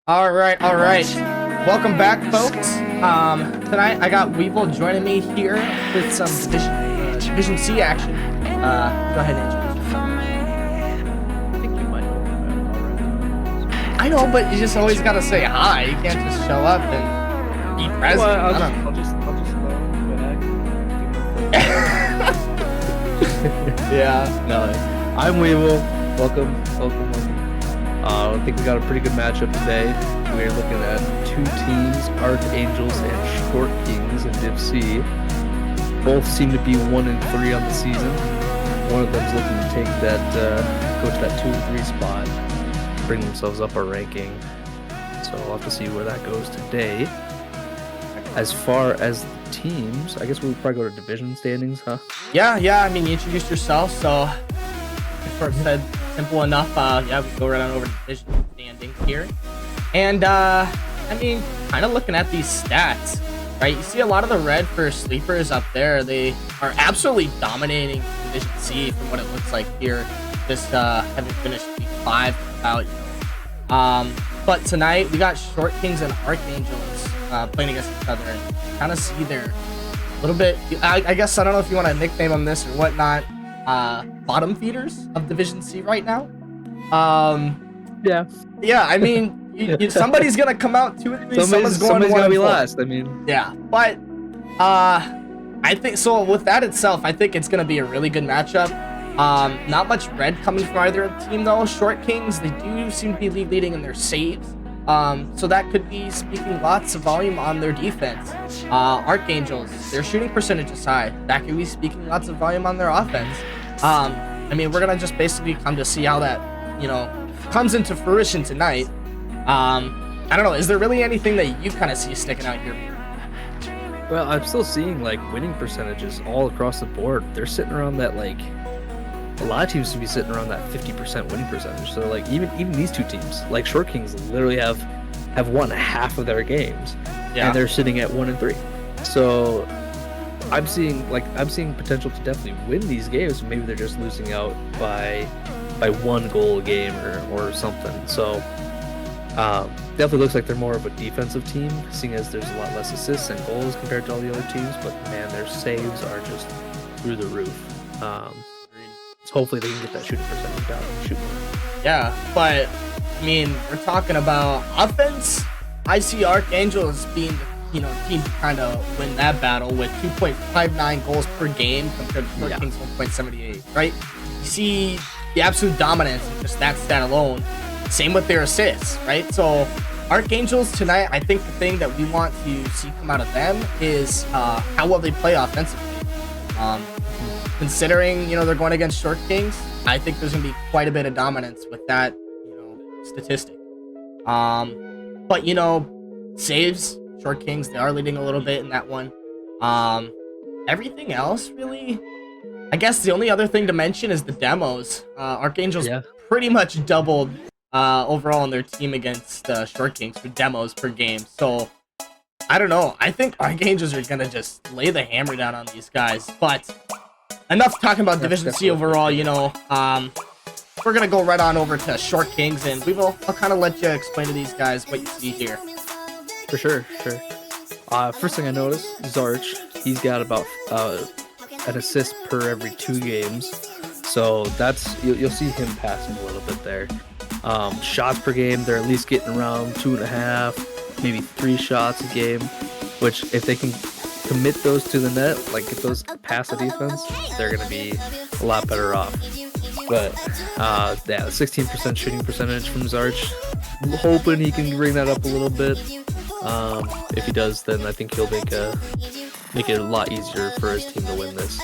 All right, all right. Welcome back, folks. Tonight I got Weevil joining me here with some Division C action. Go ahead, Andrew. I think you might know that already. I know, but you just always gotta say hi. You can't just show up and be present. Well, I don't know. I'll just Yeah, no. I'm Weevil. Welcome. I think we got a pretty good matchup today. We're looking at two teams, ARK Angels and Short Kings in Div C. Both seem to be 1-3 on the season. One of them's looking to take that, go to that 2-3 spot, bring themselves up a ranking. So we'll have to see where that goes today. As far as the teams, I guess we'll probably go to division standings, huh? Yeah. I mean, you introduced yourself, so first said simple enough. Yeah, we go right on over to division standings here, and I mean, kind of looking at these stats, right? You see a lot of the red for sleepers up there. They are absolutely dominating Division C from what it looks like here. Just having finished week 5 out. But tonight we got Short Kings and Archangels playing against each other, and kind of see their little bit. I guess I don't know if you want to nickname them this or whatnot. Bottom feeders of Division C right now. Yeah. I mean, somebody's gonna come out 2-3. Somebody's gonna be last. I mean, yeah, but I think so. With that itself, I think it's gonna be a really good matchup. Not much red coming from either team though. Short Kings, they do seem to be leading in their saves. So that could be speaking lots of volume on their defense. Archangels, their shooting percentage is high. That could be speaking lots of volume on their offense. I mean, we're gonna just basically come to see how that, comes into fruition tonight. I don't know. Is there really anything that you kind of see sticking out here? well, I'm still seeing like winning percentages all across the board. They're sitting around that a lot of teams to be sitting around that 50% winning percentage. So like even these two teams, like Short Kings, literally have won half of their games, and they're sitting at 1-3. So I'm seeing potential to definitely win these games. Maybe they're just losing out by 1 goal a game or something. So definitely looks like they're more of a defensive team, seeing as there's a lot less assists and goals compared to all the other teams. But man, their saves are just through the roof. So hopefully they can get that shooting percentage down and shoot more. Yeah, but I mean, we're talking about offense. I see Archangels being the team to kind of win that battle with 2.59 goals per game compared to Short Kings 1.78. Right? You see the absolute dominance in just that stat alone. Same with their assists, right? So Archangels tonight, I think the thing that we want to see come out of them is how well they play offensively. Considering, they're going against Short Kings, I think there's going to be quite a bit of dominance with that, statistic. But, saves, Short Kings, they are leading a little bit in that one. Everything else, really, I guess the only other thing to mention is the demos. Archangels pretty much doubled overall on their team against Short Kings for demos per game. So, I don't know. I think Archangels are going to just lay the hammer down on these guys. But enough talking about Division C overall, we're going to go right on over to Short Kings, and I'll kind of let you explain to these guys what you see here. For sure. First thing I noticed, Zarch, he's got about an assist per every 2 games. So that's, you'll see him passing a little bit there. Shots per game, they're at least getting around 2.5, maybe 3 shots a game, which if they can commit those to the net, like get those past the defense, they're going to be a lot better off. But the 16% shooting percentage from Zarch, I'm hoping he can bring that up a little bit. If he does, then I think he'll make it a lot easier for his team to win this.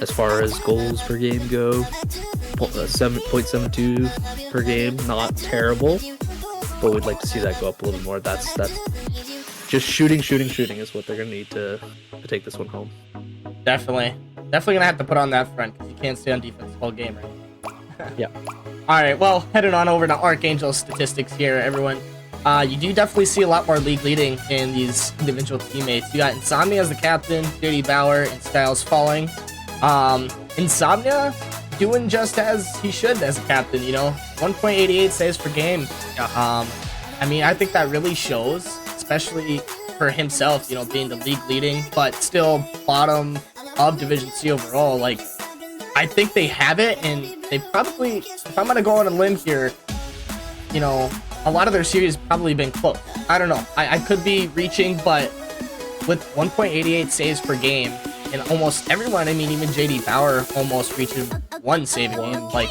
As far as goals per game go, 7.72 per game, not terrible, but we'd like to see that go up a little more. That's just shooting is what they're gonna need to take this one home. Definitely gonna have to put on that front because you can't stay on defense the whole game, right? Yeah. All right, well, heading on over to Archangel statistics here, everyone. You do definitely see a lot more league leading in these individual teammates. You got Insomnia as the captain, JD Bauer, and Styles falling. Insomnia doing just as he should as a captain, 1.88 saves per game. I mean, I think that really shows, especially for himself, you know, being the league leading, but still bottom of Division C overall. Like, I think they have it, and they probably, if I'm going to go on a limb here, you know, a lot of their series probably been close. I don't know. I could be reaching, but with 1.88 saves per game, and almost everyone, I mean, even JD Bauer almost reaches 1 save a game. Like,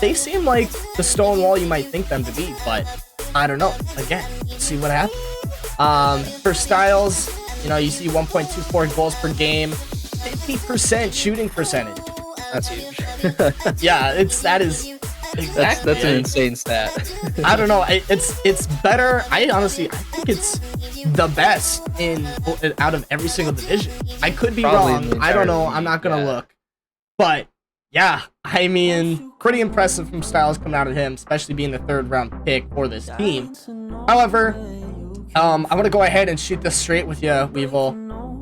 they seem like the stone wall you might think them to be, but I don't know. Again, let's see what happens. For Styles, you know, you see 1.24 goals per game, 50% shooting percentage. That's huge. Yeah, that is exactly. That's an insane stat. I don't know. It's better. I think it's the best out of every single division. I could be wrong. I don't know. I'm not gonna look. But yeah, I mean, pretty impressive from Styles coming out of him, especially being the 3rd round pick for this team. However, I'm gonna go ahead and shoot this straight with you, Weevil.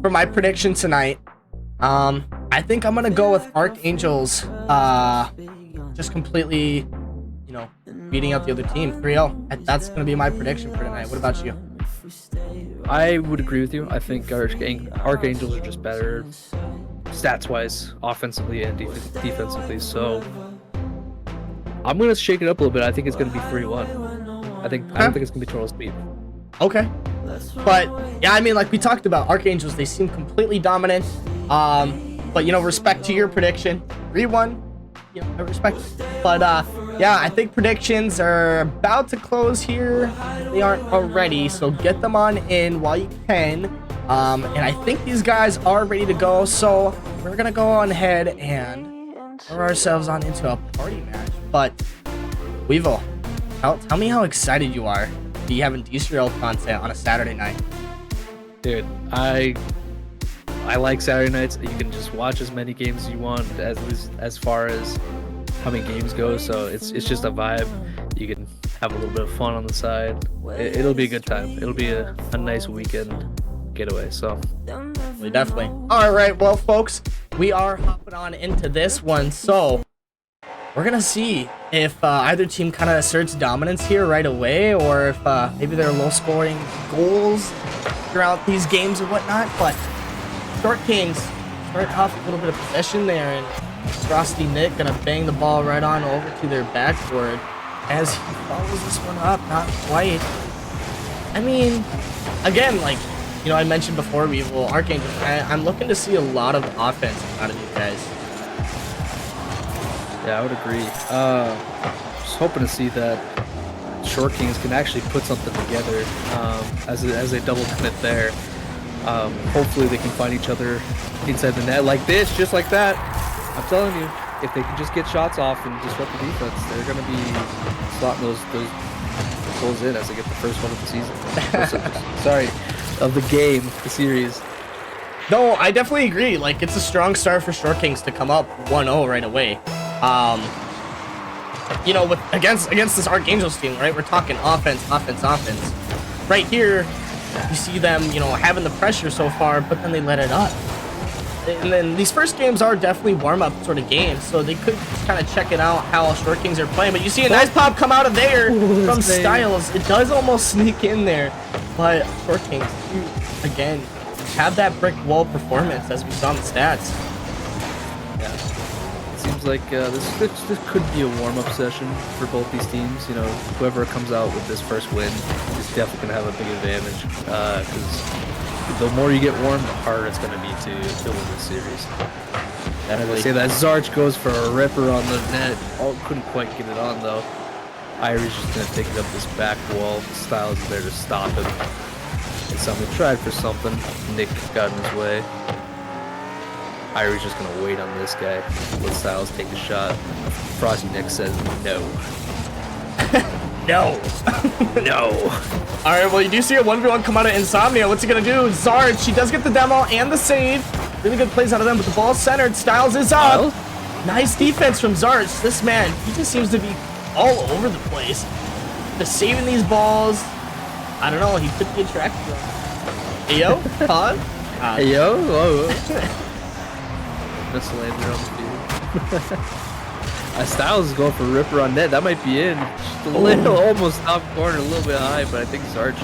For my prediction tonight, I think I'm gonna go with Archangels, just completely, you know, beating out the other team, 3-0. That's gonna be my prediction for tonight. What about you? I would agree with you. I think Archangels are just better stats-wise, offensively and defensively. So I'm gonna shake it up a little bit. I think it's gonna be 3-1. I don't think it's gonna be total sweep. Okay. But yeah, I mean, like we talked about, Archangels, they seem completely dominant. But you know, respect to your prediction, 3-1. You know, I respect it. But yeah, I think predictions are about to close here. They aren't already, so get them on in while you can. And I think these guys are ready to go, so we're gonna go on ahead and throw ourselves on into a party match. But Weevil, tell me how excited you are to be having DCRL content on a Saturday night. Dude, I like Saturday nights. You can just watch as many games as you want, as far as how many games go. So it's just a vibe. You can have a little bit of fun on the side. It'll be a good time. It'll be a nice weekend getaway. So definitely. All right, well, folks, we are hopping on into this one. So we're gonna see if either team kind of asserts dominance here right away, or if maybe they're low-scoring goals throughout these games or whatnot. But Short Kings start off a little bit of possession there, and Frosty Nick gonna bang the ball right on over to their backboard as he follows this one up. Not quite. I mean, again, like, you know, I mentioned before, Weevil, Archangel, I'm looking to see a lot of offense out of these guys. Yeah, I would agree. Just hoping to see that Short Kings can actually put something together as a double commit there. Hopefully they can find each other inside the net like this, just like that. I'm telling you, if they can just get shots off and disrupt the defense, they're going to be slotting those goals in as they get the first one of the season. Sorry, of the game, the series. No, I definitely agree. Like, it's a strong start for Short Kings to come up 1-0 right away. You know, against this Archangels team, right? We're talking offense. Right here, you see them, you know, having the pressure so far, but then they let it up. And then these first games are definitely warm-up sort of games, so they could just kind of check it out how Short Kings are playing. But you see a nice pop come out of there from Styles. It does almost sneak in there, but Short Kings, again, have that brick wall performance as we saw in the stats. Yeah. Seems like this could be a warm-up session for both these teams. You know, whoever comes out with this first win is definitely going to have a big advantage, because the more you get warm, the harder it's going to be to win this series. And as I say that, Zarch goes for a ripper on the net. Oh, couldn't quite get it on, though. Irie's just going to take it up this back wall. Styles is there to stop him. And somebody tried for something. Nick got in his way. Irie's just going to wait on this guy. Let Styles take a shot. Frosty Nick says no. No. No. All right, well, you do see a 1v1 come out of Insomnia. What's he going to do? Zarch, she does get the demo and the save. Really good plays out of them, but the ball's centered. Styles is up. Nice defense from Zarch. This man, he just seems to be all over the place. Just saving these balls. I don't know. He could be attractive. Hey, yo. Huh? Hey, yo. Whoa. Mislander on the field. Styles is going for Ripper on net. That might be in. Just a little, almost top corner, a little bit high, but I think Zarch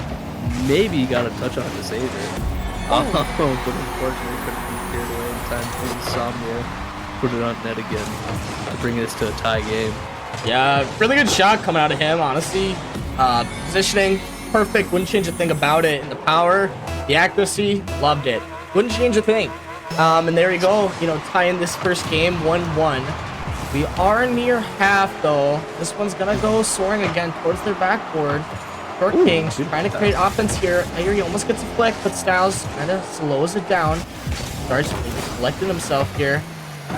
maybe got a touch on it to save it. But unfortunately couldn't be cleared away in time for Insomnia. Put it on net again to bring this to a tie game. Yeah, really good shot coming out of him, honestly. Positioning, perfect. Wouldn't change a thing about it. And the power, the accuracy, loved it. Wouldn't change a thing. And there you go, you know, tying this first game 1-1. We are near half, though. This one's going to go soaring again towards their backboard. Short Kings trying to create offense here. He almost gets a flick, but Styles kind of slows it down. Starts collecting himself here.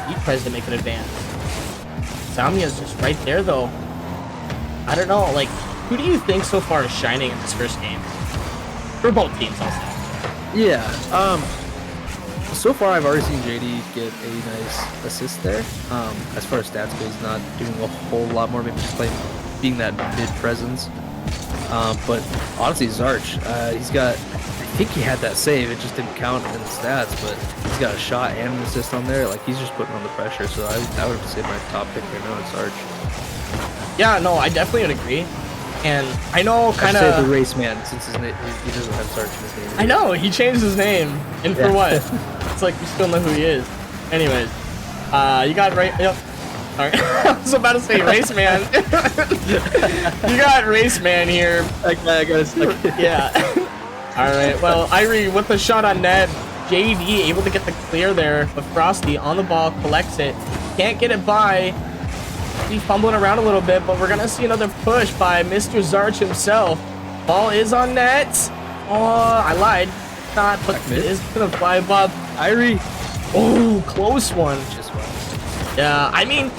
He tries to make an advance. Insomnia's just right there, though. I don't know, like, who do you think so far is shining in this first game? For both teams, I'll say. Yeah, so far I've already seen JD get a nice assist there. As far as stats goes, not doing a whole lot more, maybe just playing, being that mid-presence. But honestly, Zarch, he's got, I think he had that save, it just didn't count in the stats, but he's got a shot and an assist on there. Like, he's just putting on the pressure, so I would say my top pick right now is Zarch. Yeah, no, I definitely would agree. And I know kind of... I say the race man, since his name, he doesn't have Zarch in his name. I know, he changed his name. And for what? It's like we still know who he is. Anyways, you got right... Yep. Sorry. I was about to say race man. You got race man here. I got a second. Yeah. Alright, well, Irie with the shot on net. JD able to get the clear there, but Frosty on the ball, collects it. Can't get it by. He's fumbling around a little bit, but we're going to see another push by Mr. Zarch himself. Ball is on net. Oh, I lied. Not, but it is going to fly above. Irie. Oh, close one. Just one. Yeah, I mean,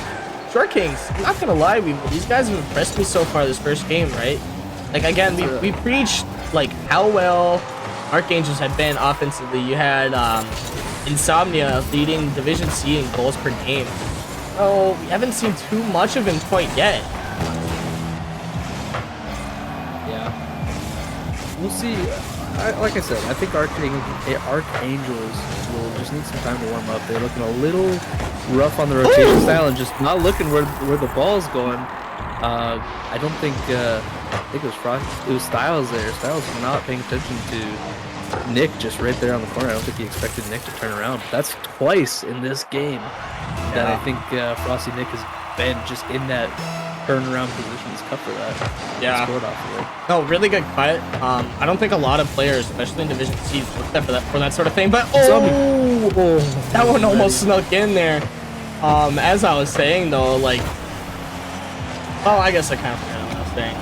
Short Kings, I'm not going to lie, these guys have impressed me so far this first game, right? Like, again, we preached, like, how well Archangels had been offensively. You had Insomnia leading Division C in goals per game. So, we haven't seen too much of him quite yet. Yeah. We'll see. Like I said, I think Archangels will just need some time to warm up. They're looking a little rough on the rotation style and just not looking where the ball's going. I don't think I think it was Styles there. Styles was not paying attention to Nick just right there on the corner. I don't think he expected Nick to turn around. That's twice in this game that I think Frosty Nick has been just in that turnaround position. He's cut for that. Yeah. Scored off of it. No, really good cut. I don't think a lot of players, especially in Division C, looked at for that sort of thing. But that one almost snuck in there. As I was saying though, like, oh, I guess I kind of forgot what I was saying.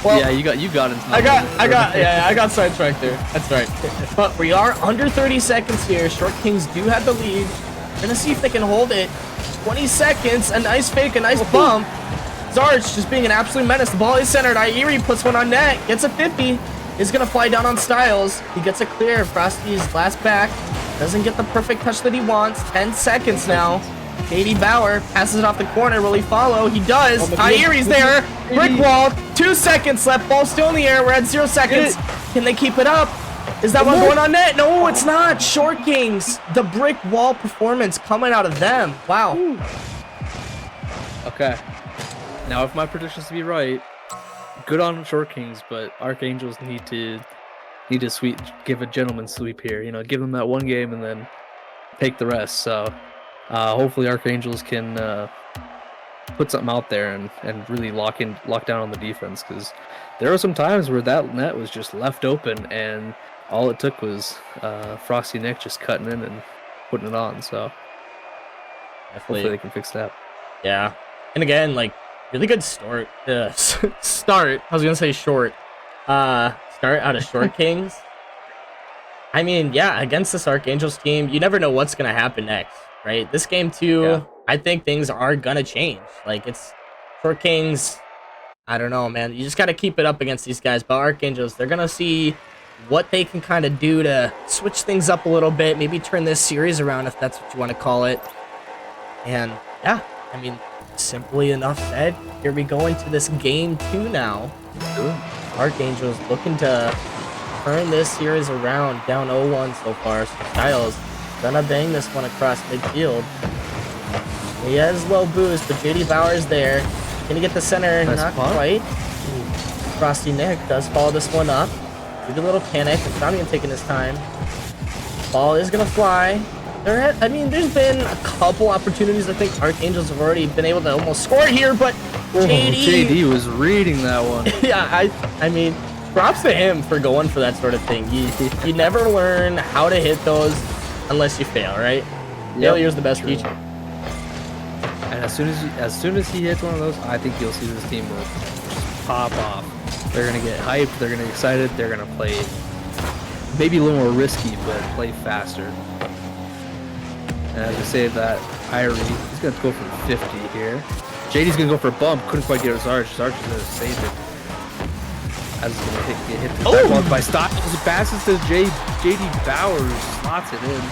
Well, yeah, you got it. I got sidetracked there. That's right. But we are under 30 seconds here. Short Kings do have the lead. We're gonna see if they can hold it. 20 seconds, a nice fake, a nice bump. Zarch just being an absolute menace. The ball is centered. Irie puts one on net, gets a 50. Is gonna fly down on Styles. He gets it clear. Frosty's last back. Doesn't get the perfect touch that he wants. 10 seconds now. JD Bauer passes it off the corner. Will he follow? He does. Irie's there. Brick wall. 2 seconds left. Ball still in the air. We're at 0 seconds. Can they keep it up? Is that one going on net? No, it's not. Short Kings. The brick wall performance coming out of them. Wow. Okay. Now, if my predictions to be right, good on Short Kings, but Archangels need to give a gentleman's sweep here. You know, give them that one game and then take the rest. So hopefully Archangels can put something out there and really lock down on the defense, because there were some times where that net was just left open and all it took was Frosty Nick just cutting in and putting it on. So hopefully they can fix that. Yeah. And again, like, really good start. Start. I was gonna say short. Start out of Short Kings. I mean, yeah, against this Archangels team, you never know what's gonna happen next, right? This game too, I think things are gonna change. Like, it's Short Kings. I don't know, man. You just gotta keep it up against these guys. But Archangels, they're gonna see what they can kind of do to switch things up a little bit. Maybe turn this series around, if that's what you want to call it. And yeah, I mean, simply enough said, here we go into this game 2 now. Archangels looking to turn this series around, down 0-1 so far. So Styles gonna bang this one across midfield. He has low boost, but JD Bauer's there. Gonna get the center, Nice not pop. quite. Frosty Nick does follow this one up. Maybe a little panic. It's not even taking his time. Ball is gonna fly. I mean, there's been a couple opportunities. I think Archangels have already been able to almost score here, but JD was reading that one. Yeah, I mean, props to him for going for that sort of thing. You never learn how to hit those unless you fail, right? Failure is the best teacher. And as soon as he hits one of those, I think you'll see this team will just pop off. They're gonna get hyped. They're gonna get excited. They're gonna play maybe a little more risky, but play faster. And as I say that, Irie, he's gonna go for 50 here. JD's gonna go for a bump. Couldn't quite get his Zarch. Zarch is gonna save it. As he's gonna get hit to the back by Styles. It passes to JD Bowers. Slots it in.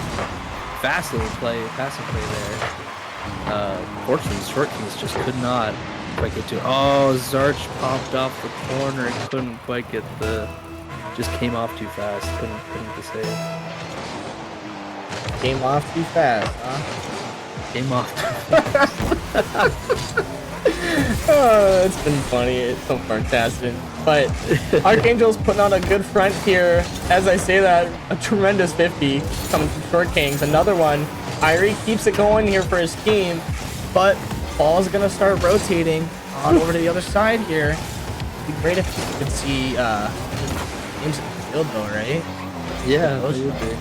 Fast little play. Passing play there. Fortunately, Short Kings just could not quite get to. Oh, Zarch popped off the corner and couldn't quite get the. Just came off too fast. Couldn't get the save. Came off too fast, huh? Came off too fast. Oh, it's been funny. It's so fantastic. But Archangel's putting on a good front here. As I say that, a tremendous 50 coming from Short Kings. Another one. Irie keeps it going here for his team, but ball's gonna start rotating on over to the other side here. It'd be great if you could see games in the field though, right? Yeah, Those- it would be.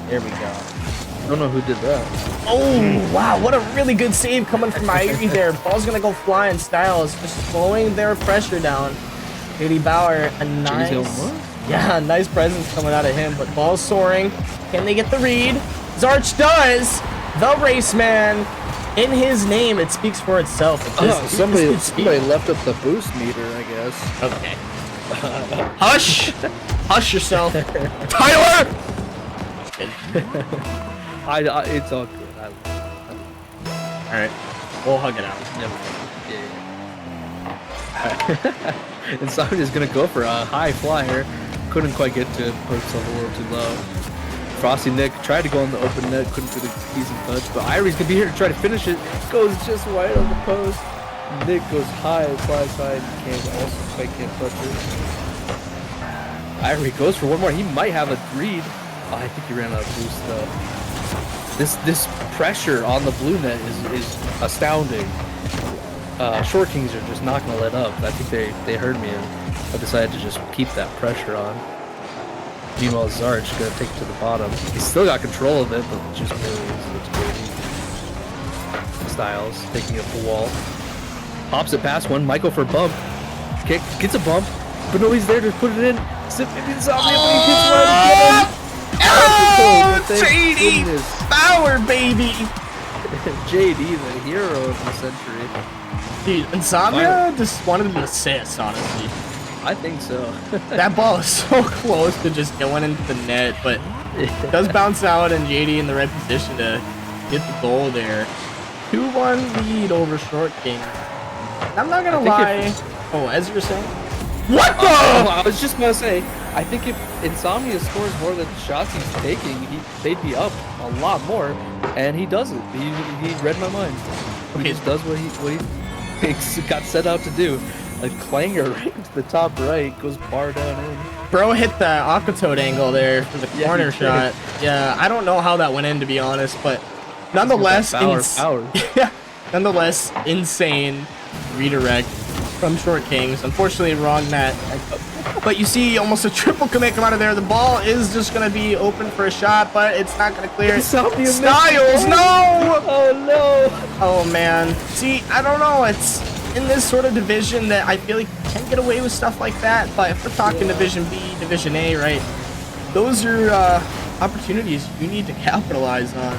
There we go. I don't know who did that. Oh, wow, what a really good save coming from Irie there. Ball's gonna go flying. Styles just slowing their pressure down. JD Bauer, a nice, nice presence coming out of him, but ball's soaring. Can they get the read? Zarch does. The race man. In his name, it speaks for itself. Somebody left up the boost meter, I guess. Okay. Hush! Hush yourself. Tyler! It's all good. Alright, we'll hug it out. Yeah. And Insomnia's gonna go for a high flyer. Couldn't quite get to it. Put himself a little too low. Frosty Nick tried to go on the open net. Couldn't get a decent touch. But Irie's gonna be here to try to finish it. Goes just wide on the post. Nick goes high, flies high. Can't touch it. Irie goes for one more. He might have a read. Oh, I think he ran out of boost though. This pressure on the blue net is astounding. Short Kings are just not going to let up. I think they heard me and I decided to just keep that pressure on. Meanwhile, Zarch going to take it to the bottom. He's still got control of it, but just really looks crazy. Styles taking up the wall. Pops it past one. Michael for a bump. Kick, gets a bump, but nobody's there to put it in. Zip Insomnia, but he hits one again. Oh, Thank JD goodness. Bauer, baby! JD, the hero of the century. Dude, Insomnia just wanted an assist, honestly. I think so. That ball is so close to just going into the net, but it does bounce out and JD in the right position to get the goal there. 2-1 lead over Short King. I'm not gonna lie. Oh, as you were saying? What the? I was just gonna say, I think if Insomnia scores more than the shots he's taking, they'd be up a lot more, and he doesn't. He read my mind. He just does what he got set out to do. A clanger right to the top right, goes bar down in. Bro hit the Aquatoad angle there for the corner shot. Yeah, I don't know how that went in, to be honest, but nonetheless, yeah, nonetheless, insane redirect from Short Kings. Unfortunately, wrong net. But you see almost a triple commit come out of there. The ball is just going to be open for a shot, but it's not going to clear. Styles, no! Oh, no! Oh, man. See, I don't know. It's in this sort of division that I feel like you can get away with stuff like that. But if we're talking Division B, Division A, right, those are opportunities you need to capitalize on.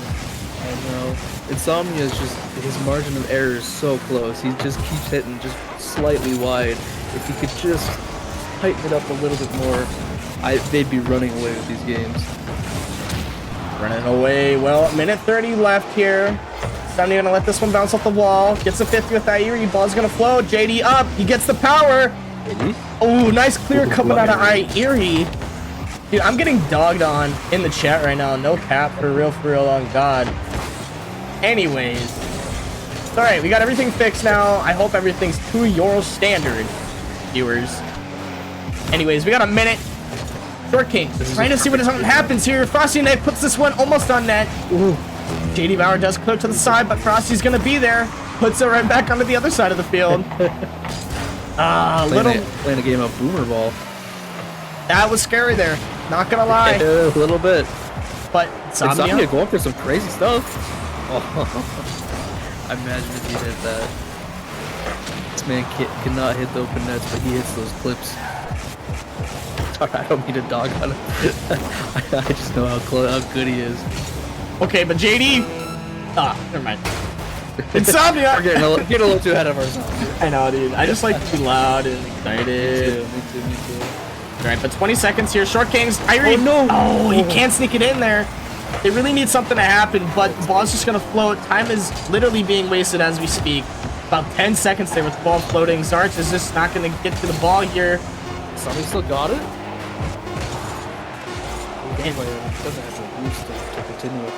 I know. Insomnia is just, his margin of error is so close. He just keeps hitting just slightly wide. If he could just tighten it up a little bit more, they'd be running away with these games. Running away. Well, minute 30 left here. Insomnia gonna let this one bounce off the wall. Gets a 50 with Irie. Ball's gonna float. JD up. He gets the power. Oh, nice clear coming out of Irie. Dude, I'm getting dogged on in the chat right now. No cap, for real, on God. Anyways, It's alright, we got everything fixed now. I hope everything's to your standard, viewers. Anyways, we got a minute. Short King, trying to see what happens here. Frosty Nick puts this one almost on net. Ooh. JD Bauer does clear to the side, but Frosty's gonna be there. Puts it right back onto the other side of the field. Playing a game of boomer ball. That was scary there. Not gonna lie. Yeah, a little bit. But Insomnia going for some crazy stuff. Oh. I imagine if he hit that. This man cannot hit the open nets, but he hits those clips. Sorry, I don't mean to dog on him. I just know how good he is. Okay, but JD. Never mind. Insomnia! We're getting a little too ahead of ourselves. I know, dude. I just like to be loud and excited. Me too. Alright, but 20 seconds here. Short Kings. Irie. Oh, no. Oh, he can't sneak it in there. They really need something to happen, but the ball's just going to float. Time is literally being wasted as we speak. About 10 seconds there with the ball floating. Zarch is just not going to get to the ball here. Somebody still got it? Doesn't have to boost to continue.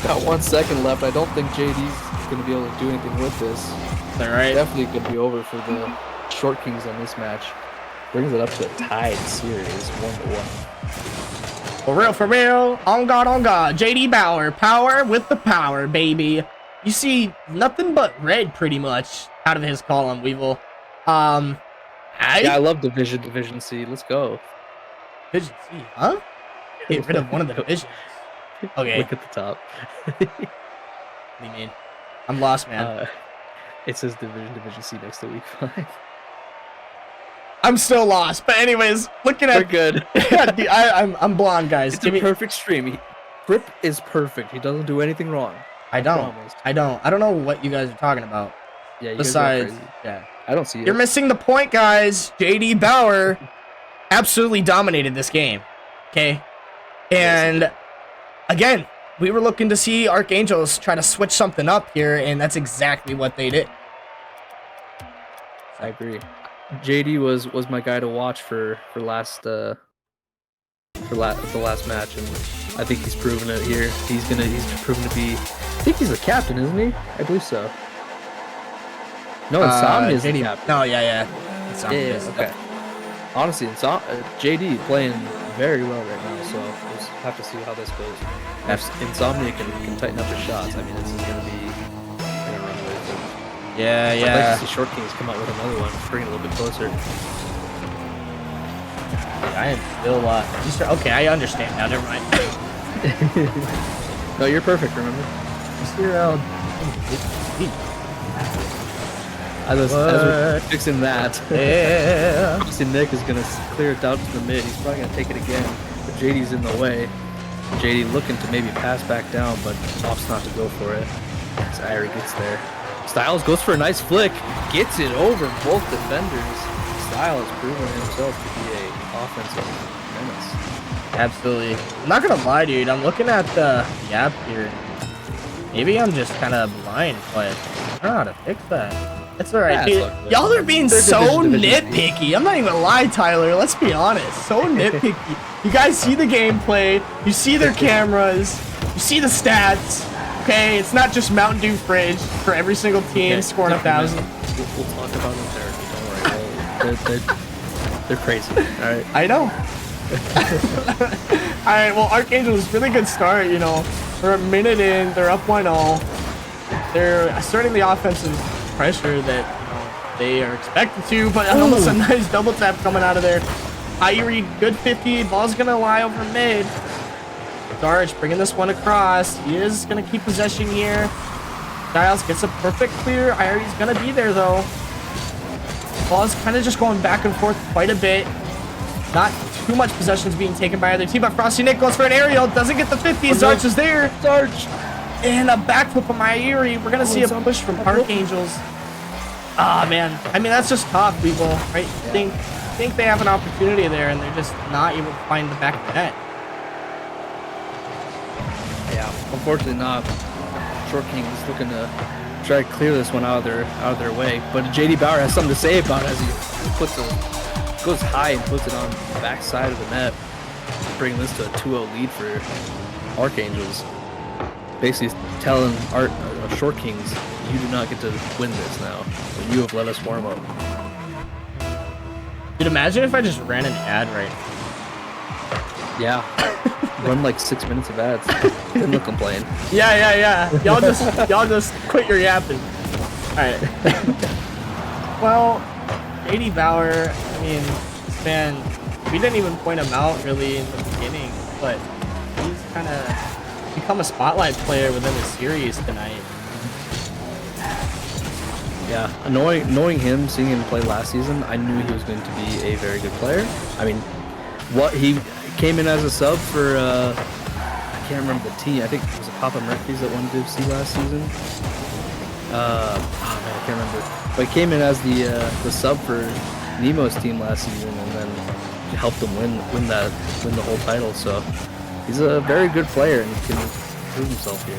Got 1 second left. I don't think JD's going to be able to do anything with this. All right. Definitely going to be over for the Short Kings on this match. Brings it up to a tied series, 1-1. For real. On God, on God. JD Bauer. Power with the power, baby. You see nothing but red pretty much out of his column, Weevil. Yeah, I love Division C. Let's go. Division C, huh? Get rid of one of the divisions. Okay. Look at the top. What do you mean? I'm lost, man. It says Division C next to week 5. I'm still lost, but anyways, looking at. We're good. Yeah, dude, I'm blonde, guys. It's a perfect stream. Grip is perfect. He doesn't do anything wrong. I don't know what you guys are talking about. Yeah. You Besides, guys are crazy. yeah, I don't see it. You're missing the point, guys. JD Bauer absolutely dominated this game. Okay, and again, we were looking to see Archangels try to switch something up here, and that's exactly what they did. I agree. JD was my guy to watch for the last match, and I think he's proven it here. He's proven to be. I think he's the captain, isn't he? I believe so. No, Insomnia is the captain. No, yeah. Insomnia Yeah, okay. Honestly, JD playing very well right now, so we'll just have to see how this goes. If Insomnia can tighten up his shots, I mean, this is gonna be a runaway thing. Yeah. I'd like to see Short Kings come out with another one, bring it a little bit closer. I am still okay, I understand now. Never mind. No, you're perfect. Remember? DCRL. As we're fixing that, Yeah. obviously Nick is gonna clear it down to the mid. He's probably gonna take it again, but JD's in the way. JD looking to maybe pass back down, but opts not to go for it. As Irie gets there. Styles goes for a nice flick, gets it over both defenders. Styles proven himself to be a offensive menace. Absolutely. I'm not gonna lie, dude. I'm looking at the app here. Maybe I'm just kind of blind, but I don't know how to fix that. It's alright, dude. Y'all are being so nitpicky. I'm not even gonna lie, Tyler. Let's be honest. So nitpicky. You guys see the gameplay. You see their cameras. You see the stats. Okay, it's not just Mountain Dew fridge for every single team scoring 1,000. We'll talk about them there. Don't worry. They're crazy. All right. I know. All right. Well, Archangels, really good start. You know, they're a minute in. They're up 1-0. They're asserting the offensive pressure that they are expected to, but almost a nice double tap coming out of there. Irie, good 50. Ball's gonna lie over mid. Darch bringing this one across. He is gonna keep possession here. Styles gets a perfect clear. Irie's gonna be there though. Ball's kind of just going back and forth quite a bit. Not too much possessions being taken by either team, but Frosty Nick goes for an aerial. Doesn't get the 50. Zarch is there. Zarch. And a backflip on my Irie. We're going to see a push from Archangels. Ah, man. I mean, that's just tough, people. Right? Think they have an opportunity there, and they're just not able to find the back of the net. Yeah, unfortunately not. Short King is looking to try to clear this one out of their way. But JD Bauer has something to say about it as he goes high and puts it on the back side of the net, bringing this to a 2-0 lead for Archangels. Basically telling Short Kings you do not get to win this now. You have let us warm up. Dude, imagine if I just ran an ad right now. Yeah. Run like 6 minutes of ads. Then they'll complain. Yeah. Y'all just quit your yapping. Alright. Well, JD Bauer, I mean, this man, we didn't even point him out really in the beginning, but he's kind of become a spotlight player within the series tonight. Yeah, knowing him, seeing him play last season, I knew he was going to be a very good player. I mean, what he came in as a sub for, I can't remember the team. I think it was Papa Murphy's that won Div C last season. Oh man, I can't remember. But he came in as the sub for Nemo's team last season, and then helped them win the whole title. So he's a very good player and can prove himself here.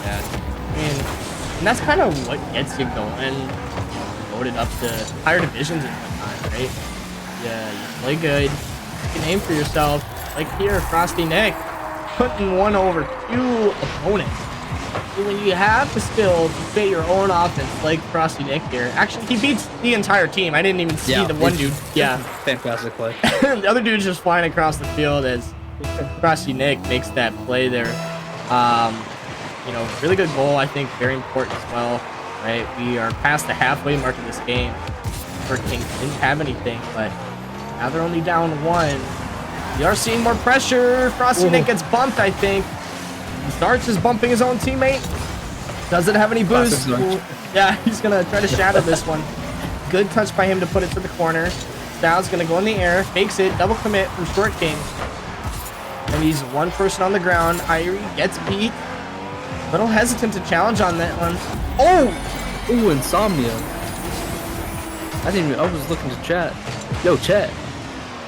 Yeah, I mean, and that's kind of what gets you going, voted up to higher divisions at one time, right? Yeah, you play good, you can aim for yourself. Like here, Frosty Nick, putting one over 2 opponents. And when you have the skill to create your own offense, like Frosty Nick here, actually he beats the entire team. I didn't even see the one dude. Yeah, fantastic play. The other dude's just flying across the field as Frosty Nick makes that play there. You know, really good goal, I think, very important as well, right? We are past the halfway mark of this game. Kings didn't have anything, but now they're only down 1. We are seeing more pressure. Frosty Nick gets bumped, I think. Starts is bumping his own teammate. Doesn't have any boost. Yeah, he's going to try to shadow this one. Good touch by him to put it to the corner. Styles going to go in the air, fakes it, double commit from Short King. And he's one person on the ground. Irie gets beat. Little hesitant to challenge on that one. Oh, Insomnia. I was looking to chat. Yo, chat.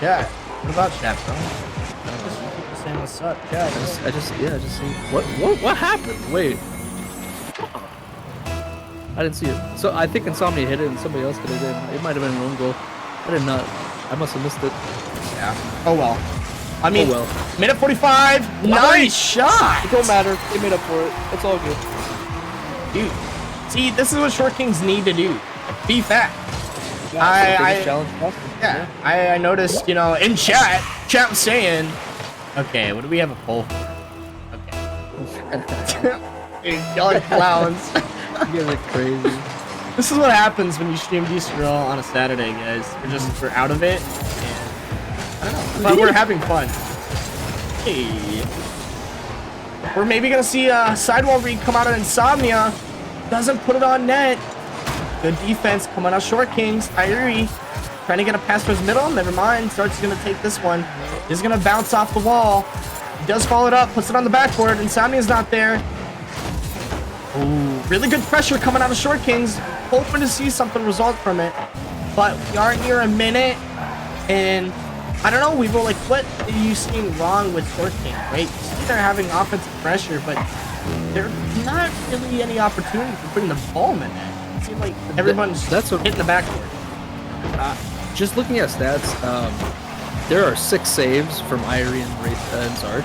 Yeah. What about chat, bro? Just people saying what's up, chat. I just see. What happened? Wait. I didn't see it. So I think Insomnia hit it and somebody else hit it in. It might have been an own goal. I did not. I must have missed it. Yeah. Oh well. I mean, minute 45. Nice shot. It don't matter. They made up for it. It's all good. Dude, see, this is what Short Kings need to do. Be fat. I noticed, you know, in chat was saying, okay, what do we have a poll for? Okay. Dude, y'all are clowns. You guys are crazy. This is what happens when you stream DCRL on a Saturday, guys. We're out of it. I don't know, but we're having fun. Hey. We're maybe gonna see a sidewall read come out of Insomnia. Doesn't put it on net. Good defense coming out Short Kings. Irie trying to get a pass to his middle. Never mind. Starts gonna take this one. He's gonna bounce off the wall. He does follow it up, puts it on the backboard. Insomnia's not there. Ooh, really good pressure coming out of Short Kings. Hoping to see something result from it. But we are near a minute. And I don't know, Weevil, like, what are you seeing wrong with Short King, right? You see they're having offensive pressure, but there's not really any opportunity for putting the ball in that. It seems like everyone's hitting the backboard. Just looking at stats, there are 6 saves from Irie and Zarch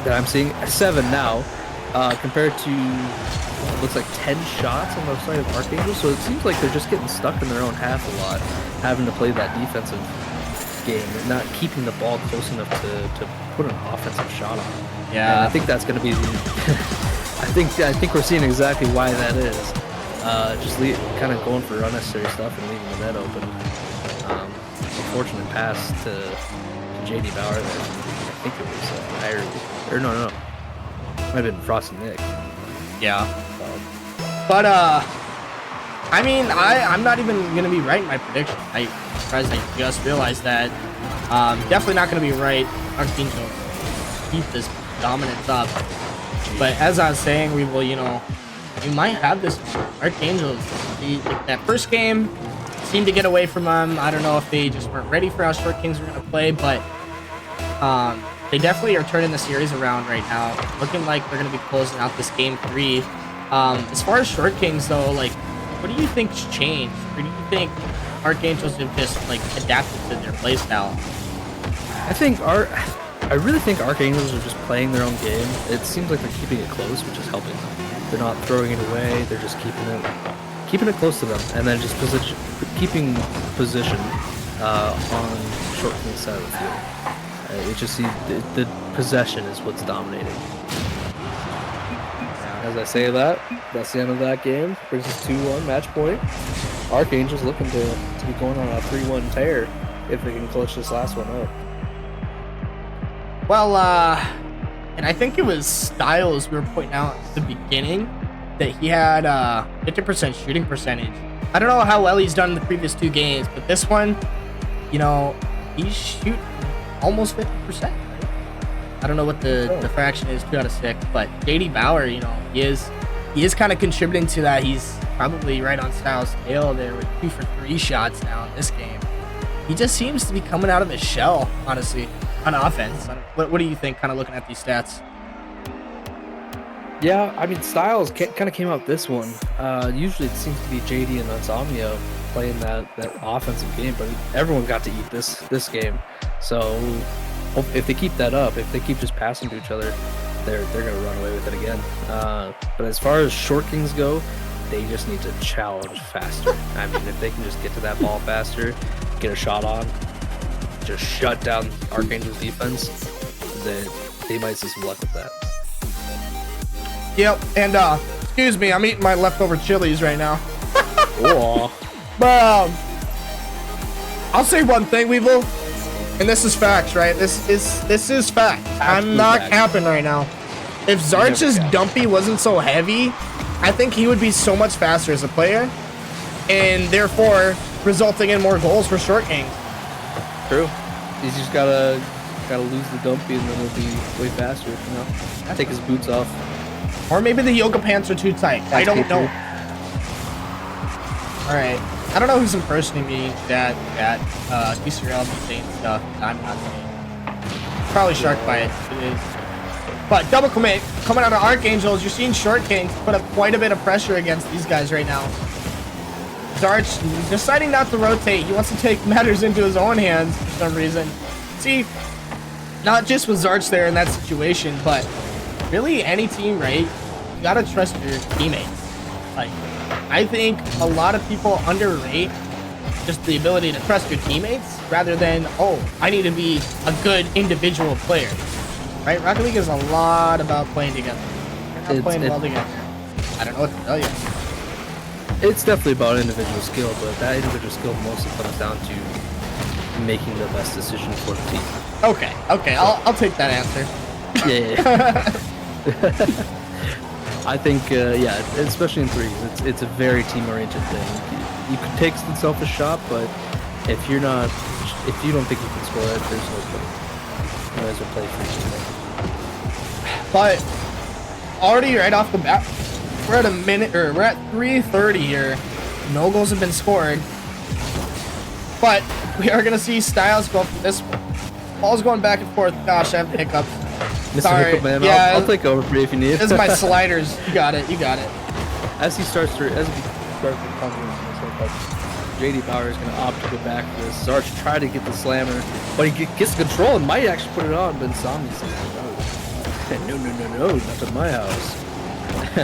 that I'm seeing. 7 now, compared to it looks like 10 shots on the side of Archangel. So it seems like they're just getting stuck in their own half a lot, having to play that defensive game and not keeping the ball close enough to put an offensive shot on. Yeah, and I think that's going to be the. I think we're seeing exactly why that is. Just kind of going for unnecessary stuff and leaving the net open. Unfortunate pass to JD Bauer there. I think it was Irie. Or no. Might have been Frosty Nick. Yeah. But I mean, I'm not even gonna be right in my prediction. I'm surprised I just realized that. Definitely not gonna be right. Archangel keep this dominance up. But as I was saying, we will, you know, you might have this Archangel. Like that first game seemed to get away from them. I don't know if they just weren't ready for how Short Kings were gonna play, but they definitely are turning the series around right now. Looking like they're gonna be closing out this game 3. As far as Short Kings though, like, what do you think's changed? Or do you think Archangels have just like adapted to their playstyle? I really think Archangels are just playing their own game. It seems like they're keeping it close, which is helping them. They're not throwing it away. They're just keeping it close to them, and then just keeping position on short king side of the field. It just the possession is what's dominating. As I say that, that's the end of that game. Brings us 2-1 match point. Archangels looking to be going on a 3-1 tear if they can clutch this last one up. Well, and I think it was Styles we were pointing out at the beginning that he had 50% shooting percentage. I don't know how well he's done in the previous 2 games, but this one, you know, he's shooting almost 50%. Right? I don't know what the fraction is, 2 out of 6, but JD Bauer, you know, he is kind of contributing to that. He's probably right on Styles' tail there with 2 for 3 shots now in this game. He just seems to be coming out of his shell, honestly, on offense. What do you think, kind of looking at these stats? Yeah, I mean, Styles kind of came out this one. Usually it seems to be JD and Insomnia playing that offensive game, but everyone got to eat this game. So if they keep that up, if they keep just passing to each other, they're gonna run away with it again. But as far as short kings go, they just need to challenge faster. I mean, if they can just get to that ball faster, get a shot on, just shut down Archangel's defense, then they might see some luck with that. Yep, and excuse me, I'm eating my leftover chilies right now. Whoa. But I'll say one thing, Weevil, and this is facts, right? This is fact. I'm not capping right now. If Zarch's dumpy wasn't so heavy, I think he would be so much faster as a player, and therefore resulting in more goals for short kings. True. He's just gotta lose the dumpy, and then he'll be way faster. You know, take his boots off. Or maybe the yoga pants are too tight. I don't know. Alright. I don't know who's impersonating me that DCRL be saying stuff I'm not saying. Probably Shark by it. It is. But double commit coming out of Archangels, you're seeing short kings put up quite a bit of pressure against these guys right now. Zarch deciding not to rotate. He wants to take matters into his own hands for some reason. See, not just with Zarch there in that situation, but really any team, right? You gotta trust your teammates. Like, I think a lot of people underrate just the ability to trust your teammates rather than, oh, I need to be a good individual player. Right? Rocket League is a lot about playing together. You're not playing well together. I don't know what to tell you. It's definitely about individual skill, but that individual skill mostly comes down to making the best decision for the team. Okay, I'll take that answer. Yeah. I think, yeah, especially in threes, it's a very team-oriented thing. You can take some selfish shot, but if you don't think you can score it, there's no point. You might as well play for your team. But already right off the bat, we're at we're at 3:30 here. No goals have been scored, but we are gonna see Styles go for this one. Ball's going back and forth. Gosh, I have hiccups. Mr. Sorry. Hiccup, man. Yeah, I'll take over for you if you need. This is my sliders. You got it. As he starts to confidence, JD Bauer is going to opt to go back for this. Zarch tried to get the slammer, but he gets control and might actually put it on, but Insomnia says, no, not at my house.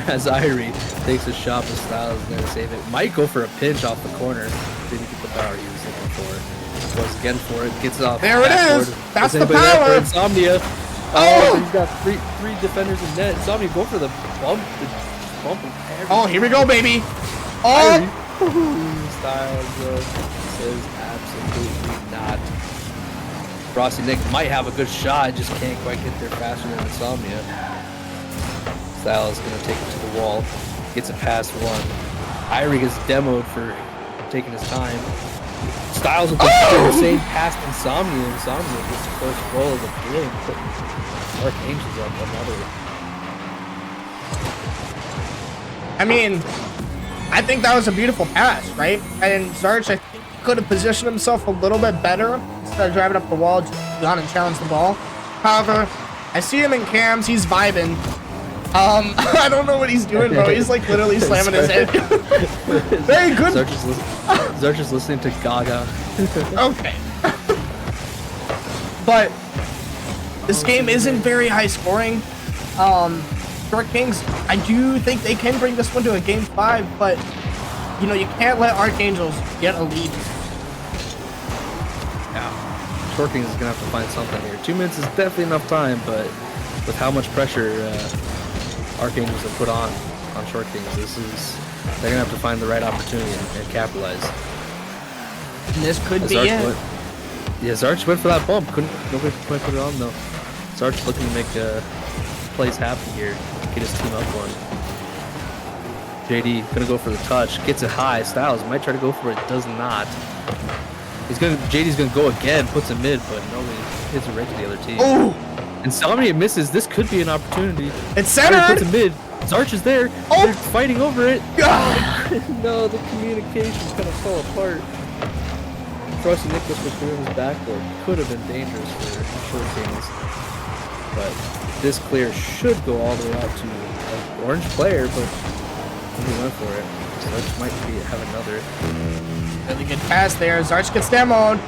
As Irie takes a shot, but Styles is going to save it. Might go for a pinch off the corner. Didn't get the power he was looking for. Goes again for it, gets it off. There it is. That's the power. Insomnia. Oh, he's got three defenders in net. Insomnia go for the bump. Oh, here we go, baby. Oh. Styles says absolutely not. Frosty Nick might have a good shot, just can't quite get there faster than Insomnia. Styles is going to take it to the wall. Gets it past one. Irie gets demoed for taking his time. Styles with the same pass to Insomnia. Insomnia gets the first goal of the game, putting Archangels up another. I mean, I think that was a beautiful pass, right? And Zarch, I think, could have positioned himself a little bit better instead of driving up the wall, just gone and challenged the ball. However, I see him in cams, he's vibing. I don't know what he's doing, bro. He's like literally slamming his head. Very good. Zarch is listening to Gaga. Okay. But this game isn't very high scoring. Short Kings, I do think they can bring this one to a game 5, but you know, you can't let Archangels get a lead. Yeah. Short Kings is gonna have to find something here. 2 minutes is definitely enough time, but with how much pressure Archangels have put on Short Kings, they're gonna have to find the right opportunity and capitalize. And this could be it. Yeah, Zarch went for that bump. Nobody quite put it on though. Zarch looking to make plays happen here. Get his team up one. JD gonna go for the touch. Gets it high. Styles might try to go for it. Does not. JD's gonna go again. Puts it mid, but nobody hits it right to the other team. Oh! Insomnia misses. This could be an opportunity. It's centered. Puts it mid. Zarch is there. Oh! They're fighting over it. No, the communication's gonna fall apart. Frosty Nicholas was doing his backboard. Could have been dangerous for Short Kings. But this clear should go all the way out to an orange player, but he went for it. Zarch might have another. Really good pass there. Zarch gets demoed.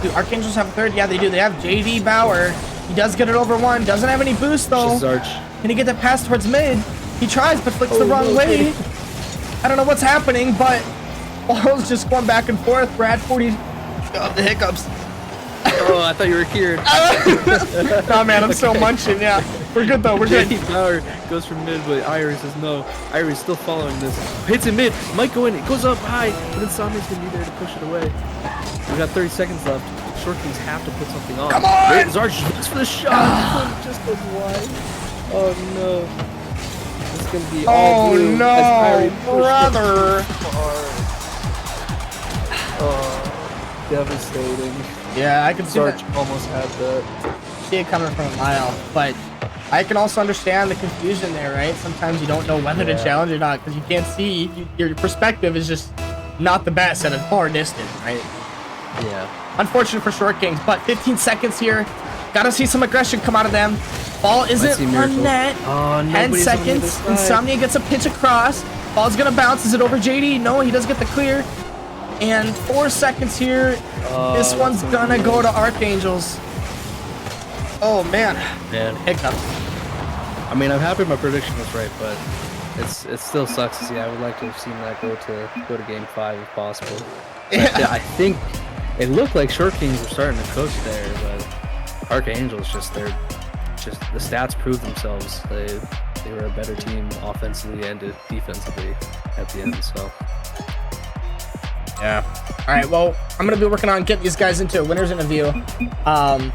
Do Archangels have a third? Yeah, they do. They have JD Bauer. He does get it over one. Doesn't have any boost though. Zarch. Can he get the pass towards mid? He tries, but flicks the wrong way. I don't know what's happening, but ball's just going back and forth. Brad 40. Oh, the hiccups. Oh, I thought you were here. Nah, man, I'm still munching. Yeah, we're good though. We're good. JD Bauer goes for mid, but Irie says no. Irie's still following this. Hits it mid. Might go in. It goes up high, but then Samia's gonna be there to push it away. We got 30 seconds left. Short Kings have to put something on. Come on! Zarch looks for the shot. Just goes wide. Oh no. It's gonna be Oh all blue no, as Irie pushed brother! it hard. Oh, devastating. Yeah, I can see Zarch that. almost had that. See it coming from a mile, but I can also understand the confusion there, right? Sometimes you don't know whether to challenge or not because you can't see. Your perspective is just not the best at a far distance, right? Yeah. Unfortunate for Short Kings, but 15 seconds here. Gotta see some aggression come out of them. Ball isn't on net. Oh, 10 seconds. Insomnia gets a pitch across. Ball's gonna bounce. Is it over JD? No, he does get the clear. And 4 seconds here. This one's gonna go to Archangels. Oh man. Man. Hiccup. I mean, I'm happy my prediction was right, but it still sucks to see. I would like to have seen that go to game 5 if possible. Yeah. I think it looked like Short Kings were starting to cook there, but Archangels the stats prove themselves. They were a better team offensively and defensively at the end. So yeah. All right. Well, I'm gonna be working on getting these guys into a winners interview. I'm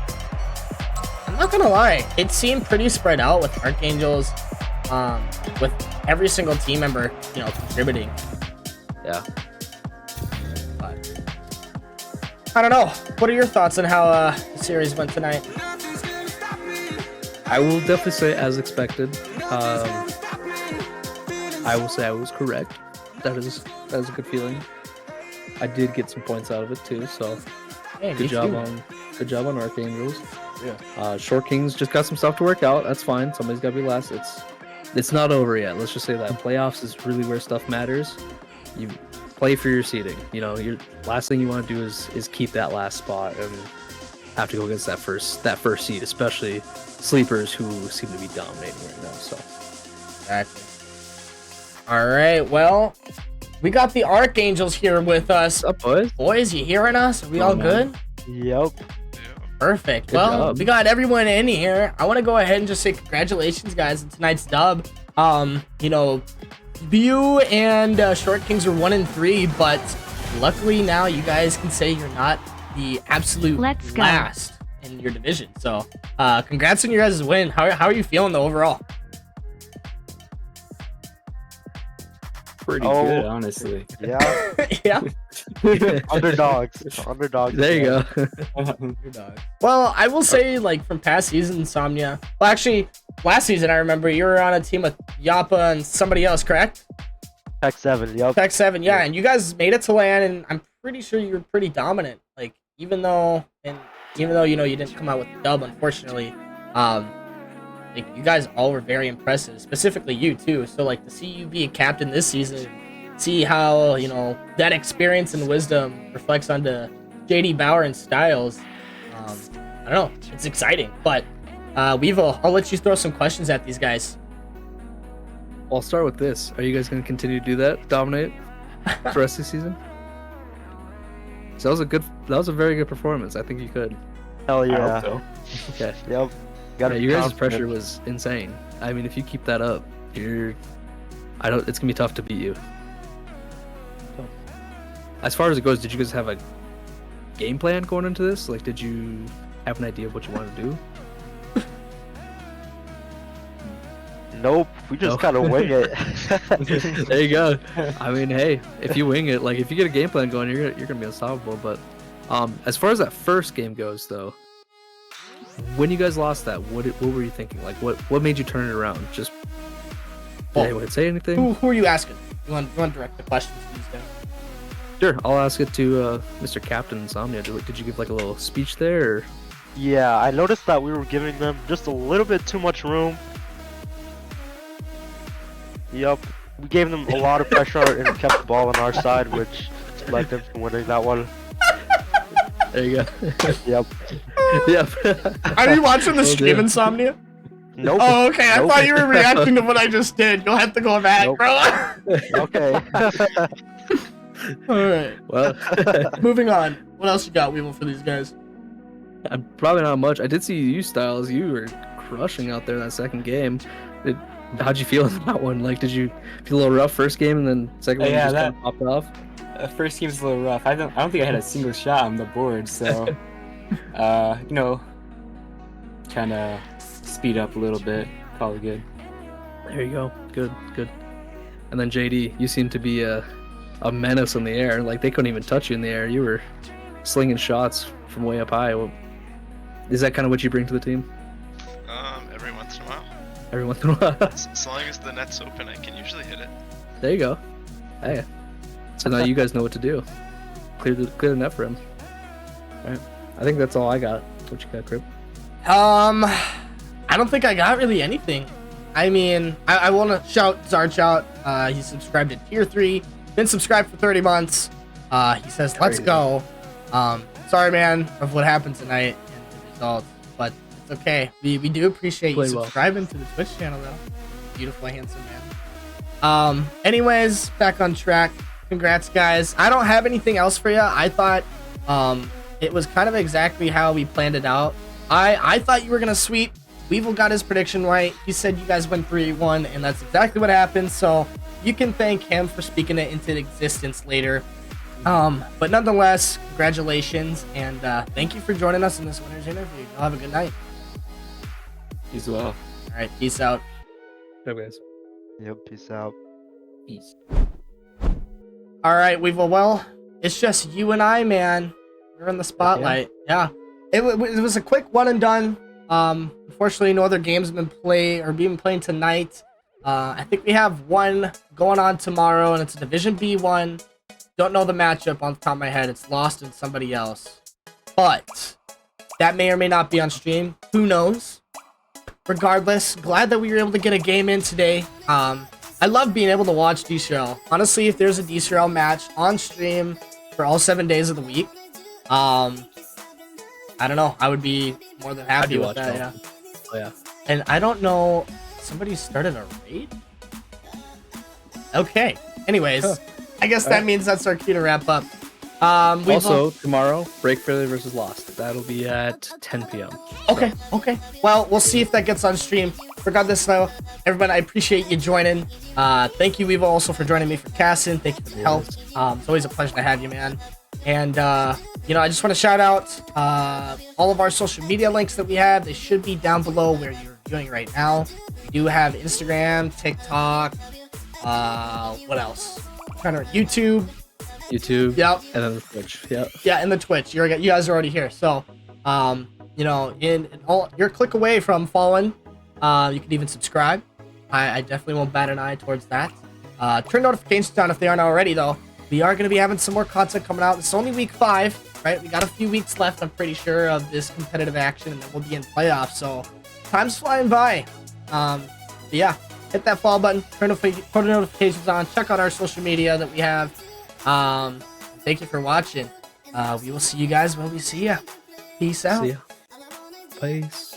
not gonna lie, it seemed pretty spread out with Archangels, with every single team member, contributing. yeah. But I don't know. What are your thoughts on how the series went tonight? I will definitely say as expected. I will say I was correct. That is a good feeling. I did get some points out of it too, so Hey, good job on Archangels. Yeah. Short Kings just got some stuff to work out. That's fine. Somebody's got to be last. It's not over yet. Let's just say that playoffs is really where stuff matters. You play for your seeding. Your last thing you want to do is keep that last spot and have to go against that first seed, especially sleepers who seem to be dominating right now. So Exactly. All right. Well, we got the Archangels here with us. what's up, boys? Boys, you hearing us? Are we all good? Yep. Perfect. Good Well, job. we got everyone in here. I want to go ahead and just say congratulations, guys, on tonight's dub. View and Short Kings are 1-3, but luckily now you guys can say you're not the absolute Let's go. last in your division. So, congrats on your guys' win. How are you feeling though overall? Pretty good, honestly. Yeah. Yeah. Underdogs. There you go. Well, I will say, like, from past seasons, Insomnia. Well, actually, last season I remember you were on a team with Yappa and somebody else, correct? Tech 7. Yep. Tech 7, yeah, and you guys made it to LAN, and I'm pretty sure you were pretty dominant. Like, even though you didn't come out with the dub, unfortunately, like, you guys all were very impressive, specifically you too. So, like, to see you be a captain this season, see how that experience and wisdom reflects onto JD Bauer and Styles. I don't know, it's exciting. But Weevil, I'll let you throw some questions at these guys. I'll start with this. Are you guys going to continue to do that? Dominate for the rest of the season? So that was a very good performance. I think you could. Hell I yeah. hope so. Okay. Yep. Yeah, Gotta be your guys' confident. pressure was insane. I mean, if you keep that up, it's gonna be tough to beat you. So, as far as it goes, did you guys have a game plan going into this? Like, did you have an idea of what you wanted to do? Nope. We just No. gotta wing it. There you go. I mean, hey, if you wing it, like if you get a game plan going, you're gonna be unstoppable. But as far as that first game goes, though, when you guys lost that, what were you thinking? Like, what made you turn it around? Just did anyone say anything? Who are you asking? You want to direct the questions to these guys? Sure, I'll ask it to Mr. Captain Insomnia. Did you give like a little speech there? Or? Yeah, I noticed that we were giving them just a little bit too much room. Yep. We gave them a lot of pressure and kept the ball on our side, which led them to winning that one. There you go. Yep. Yep. Are you watching the Oh, stream, dear. Insomnia? Nope. Oh, okay. I Nope. thought you were reacting to what I just did. You'll have to go back, Nope. bro. Okay. All right. Well, Moving on. What else you got, Weevil, for these guys? probably not much. I did see you, Styles. You were crushing out there that second game. How'd you feel in that one? Like, did you feel a little rough first game and then second one Yeah, just kind of popped off? First game's a little rough. I don't think I had a single shot on the board, so you know, kind of speed up a little bit. Probably good. There you go. Good. And then JD, you seem to be a menace in the air. Like, they couldn't even touch you in the air. You were slinging shots from way up high. Well, is that kind of what you bring to the team? Every once in a while. Every once in a while. As long as the net's open, I can usually hit it. There you go. Hey. So now you guys know what to do. Clear the net for him. Alright. I think that's all I got. What you got, Crip? I don't think I got really anything. I mean, I want to shout Zarch out. He subscribed to Tier 3. Been subscribed for 30 months. He says, let's Crazy. go. Sorry, man, of what happened tonight and the results. But it's okay. We do appreciate you Play well. subscribing to the Twitch channel, though. Beautiful, handsome man. Anyways, back on track. Congrats, guys. I don't have anything else for you. I thought it was kind of exactly how we planned it out. I thought you were going to sweep. Weevil got his prediction right. He said you guys went 3-1, and that's exactly what happened. So you can thank him for speaking it into existence later. But nonetheless, congratulations, and thank you for joining us in this winner's interview. Y'all have a good night. You as well. All right, peace out. Hey, guys. Yep. Peace out. Peace. All right, Weevil. Well, it's just you and I, man. We're in the spotlight. Yeah. It was a quick one and done. Unfortunately, no other games have been playing tonight. I think we have one going on tomorrow, and it's a Division B one. Don't know the matchup on the top of my head. It's lost in somebody else. But that may or may not be on stream. Who knows? Regardless, glad that we were able to get a game in today. I love being able to watch DCRL. Honestly, if there's a DCRL match on stream for all 7 days of the week, I don't know. I would be more than happy with that. Yeah. Oh, yeah. And I don't know. Somebody started a raid? Okay. Anyways, Huh. I guess that Alright. means that's our cue to wrap up. Also, tomorrow, Break Fairly versus Lost. That'll be at 10 p.m. Okay. Well, we'll see if that gets on stream. Regardless, though, everybody, I appreciate you joining. Thank you, Weevil, also for joining me for casting. Thank you for the help. It's always a pleasure to have you, man. And, I just want to shout out all of our social media links that we have. They should be down below where you're viewing right now. We do have Instagram, TikTok, what else? YouTube. Yep. And then Twitch. Yep. Yeah, and the Twitch. You guys are already here. So, you're a click away from following. You can even subscribe. I definitely won't bat an eye towards that. Turn notifications on if they aren't already, though. We are going to be having some more content coming out. It's only week 5, right? We got a few weeks left, I'm pretty sure, of this competitive action, and then we'll be in playoffs. So, time's flying by. Yeah, hit that follow button, turn notifications on, check out our social media that we have. Thank you for watching. We will see you guys when we see ya. Peace out. See ya. Peace.